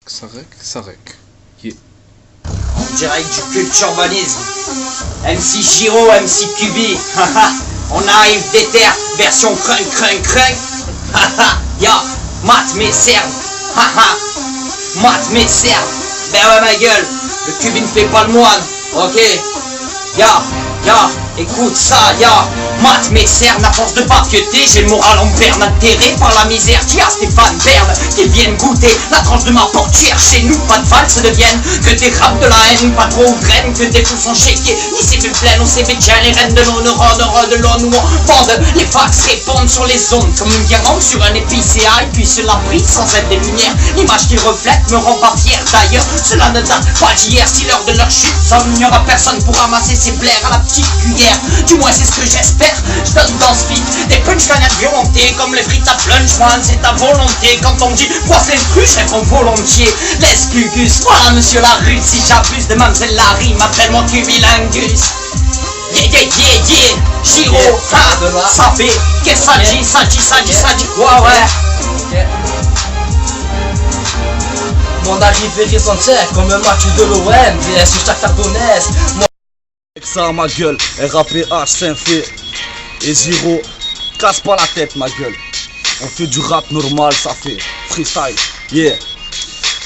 Ça rec. Yeah. En direct du culturbanisme. MC Giro, MC Kubi. On arrive des terres, version crunk crunk crunk. Ya, mate mes cernes. Mate mes cernes. Ben ouais ma gueule, le Kubi ne fait pas le moine. Ok. Ya, écoute ça, mate mes cernes à force de papieter, j'ai le moral en berne, atterré par la misère. Tiens Stéphane Bern, qu'ils viennent goûter la tranche de ma portière. Chez nous, pas de valse deviennent que des raps de la haine, pas trop ou graines, que des fous sont shakés. Ni c'est plus plein, on s'est bien les reines de l'honneur, de l'ONU, on bande. Les fax répondent sur les ondes comme une guirlande sur un épicéa. Et puis cela brille sans être des lumières. L'image qu'ils reflètent me rend pas fier. D'ailleurs, cela ne date pas d'hier. Si l'heure de leur chute sonne, il n'y aura personne pour ramasser ses blaires à la petite cuillère. Du moins c'est ce que j'espère. Je donne dans ce beat des punchlines à volonté, comme les frites à punchline, c'est ta volonté. Quand on me dit boisse l'instru, je réponds volontiers. Laisse Cucus, voilà monsieur la rue. Si j'abuse de Mamselle Larry, m'appelle-moi Cubilingus. Yeah, Giro, ça fait, qu'est-ce que ça dit quoi, ouais. Mon arrivée résonne comme un match de l'OM, VS sur chaque tardonnaise. Avec ça à ma gueule, RAPH, Saint-Fait et Giro, casse pas la tête ma gueule. On fait du rap normal, ça fait freestyle, yeah.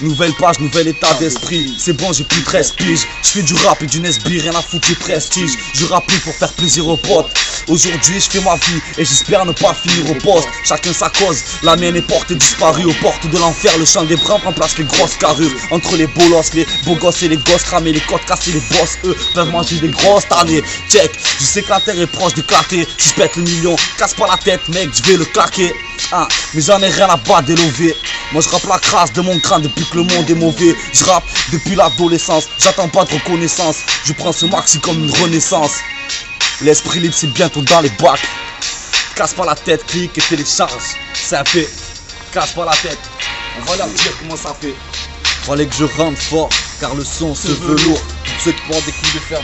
Nouvelle page, nouvel état d'esprit. C'est bon, j'ai plus 13 piges. Je fais du rap et du Nesby, rien à foutre du prestige. Je rappe plus pour faire plaisir aux potes. Aujourd'hui je fais ma vie et j'espère ne pas finir au poste. Chacun sa cause, la mienne est portée disparue. Aux portes de l'enfer, le chant des bras remplace les grosses carrures. Entre les bolosses, les beaux gosses et les gosses cramés, les côtes cassées, les boss, eux, peuvent manger des grosses tannées. Check, je sais que la terre est proche d'éclater. Si je pète le million, casse pas la tête mec, je vais le claquer. Mais j'en ai rien à battre des lovés. Moi je rappe la crasse de mon crâne depuis que le monde est mauvais. Je rappe depuis l'adolescence, j'attends pas de reconnaissance. Je prends ce maxi comme une renaissance. L'esprit libre c'est bientôt dans les bacs. Casse pas la tête, clique et télécharge. C'est un fait, casse pas la tête. On va leur dire comment ça fait. Fallait que je rentre fort, car le son se veut lourd. Pour ceux qui portent des coups de fer,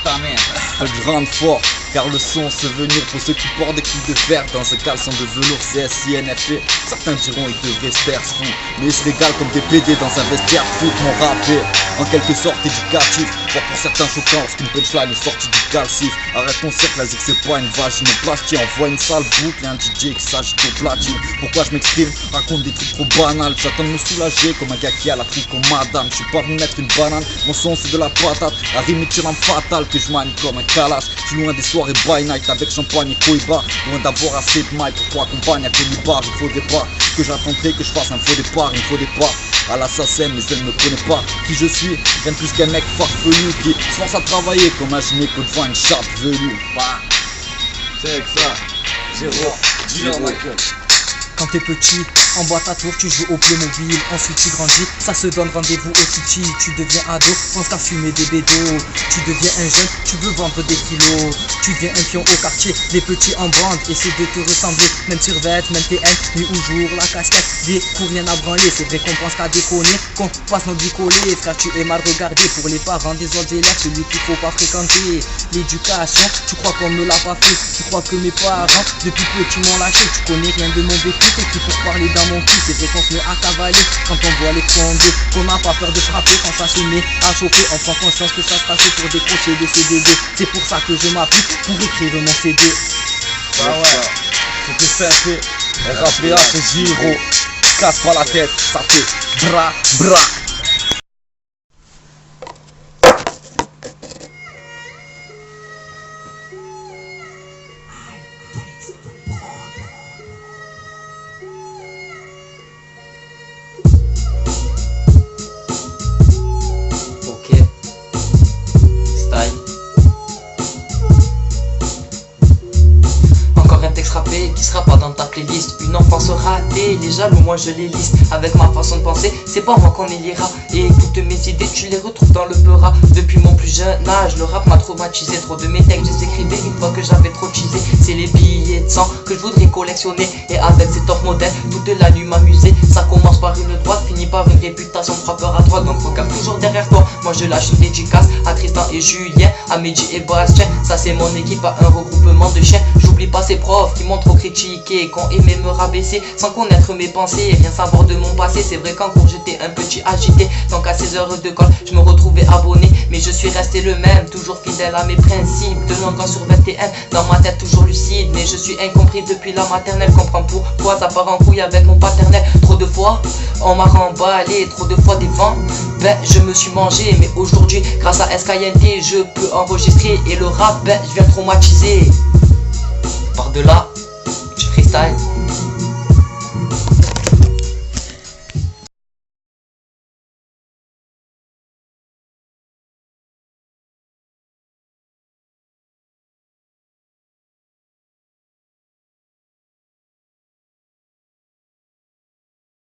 ta mère. Fallait que je rentre fort, car le son se veut lourd. Pour ceux qui portent des coups de fer dans ce caleçon de velours CSINFP. Certains diront ils devraient se faire fou, mais ils se régalent comme des PD dans un vestiaire foot. Mon rap est en quelque sorte éducatif, voire pour certains choquant lorsqu'une punchline est sortie du calcif. Arrête ton cercle, la zig c'est pas une vache, une plastique. Envoie une sale boucle et un DJ qui s'agit au platine. Pourquoi je m'exprime, raconte des trucs trop banals. J'attends de me soulager comme un gars qui a la tri comme madame. Je suis pas venu mettre une banane, mon son c'est de la patate. La rime est une arme fatale que je manie comme un kalash. Je suis loin des soirées by night avec champagne et coïba. Loin d'avoir assez de mailles pour trois compagnes à Conibar. Il faut des pas que j'attendrai que je fasse un faux départ. Il faut des pas à l'assassin mais elle ne connaît pas qui je suis. Rien de plus qu'un mec farfelu qui se lance à travailler comme un gynéco devant une chape velue. C'est avec ça, Giro, ma gueule. Quand t'es petit, en boîte à tour, tu joues au Playmobil. Ensuite tu grandis, ça se donne rendez-vous au Titi. Tu deviens ado, pense qu'à fumer des bédos. Tu deviens un jeune, tu veux vendre des kilos. Tu deviens un pion au quartier, les petits en bande. Essaie de te ressembler, même survêt, même TN. Nuit ou jour, la casquette, des coups rien à branler. C'est vrai qu'on pense qu'à déconner, qu'on passe nos bricolés. Frère, tu es mal regardé pour les parents des autres élèves. Celui qu'il faut pas fréquenter. L'éducation, tu crois qu'on me l'a pas fait. Tu crois que mes parents, depuis petit m'ont lâché. Tu connais rien de mon vécu. Et qui pour parler dans mon cul, c'est vrai qu'on se met à cavaler quand on voit les fondés, qu'on n'a pas peur de frapper quand ça se met à choquer. On prend conscience que ça se passe pour décrocher des CDD. C'est pour ça que je m'appuie pour écrire mon CD. C'était fait, RAPH c'est Giro. Casse pas la tête, ça fait bra. Qui sera pas dans ta playlist. Une enfance ratée, les jaloux moi je les liste. Avec ma façon de penser, c'est pas moi qu'on élira. Et toutes mes idées tu les retrouves dans le peura. Depuis mon plus jeune âge, le rap m'a traumatisé. Trop de mes textes je les écrivais une fois que j'avais trop teasé. c'est les billets de sang que je voudrais collectionner. Et avec ces top modèles, toute la nuit m'amuser. Ça commence par une droite, finit par une réputation de frappeur à droite. Donc regarde toujours derrière toi. Moi je lâche une dédicace à Tristan et Julien, à Mehdi et Bastien. Ça c'est mon équipe, à un regroupement de chiens. J'oublie pas ces profs qui m'ont trop critiqué, qui ont aimé me rabaisser sans connaître mes pensées et rien savoir de mon passé. C'est vrai qu'en cours j'étais un petit agité, donc à 16 heures de colle je me retrouvais abonné. Mais je suis resté le même, toujours fidèle à mes principes. De langue sur 21, dans ma tête toujours lucide. Mais je suis incompris depuis la maternelle. Comprends pourquoi ça part en couille avec mon paternel. Trop de fois on m'a remballé, trop de fois des vents, ben je me suis mangé. Mais aujourd'hui grâce à SKNT je peux enregistrer. Et le rap, ben je viens traumatiser. Par de là, je freestyle.